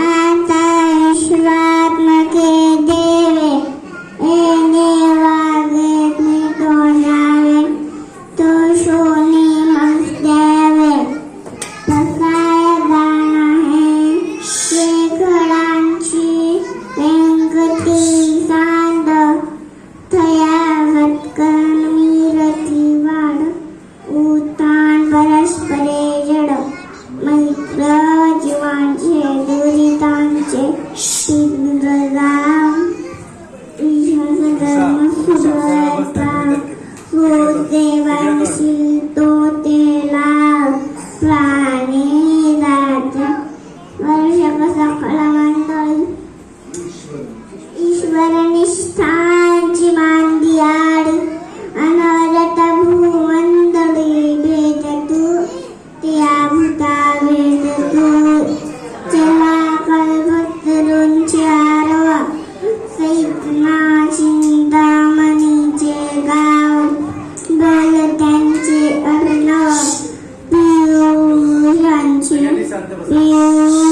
आता ईश्वरात्मके देवे एने वागेत मी तोंडावे तो शोनी मस्त्यावे पकाय गाण आहे शेखडांची व्यंकटी सांड थया वत्कन मीरती वाढ उतान परस्परे जड मैत्र जीवांचे दुरितांचे शीघ्रगाम धर्म सुधरता हो देवांशी तो तेला प्राणी राजा वर्षक सकळ मंडळी ईश्वर निष्ठांची मांदी आडी अनवरत भूमंडळी भेद तू त्या भूता भेद तू चला कल्पतरूंची आरवा सैतना चिंतामणीचे गाव बोल त्यांचे अर्णव पियुषांचे पियुष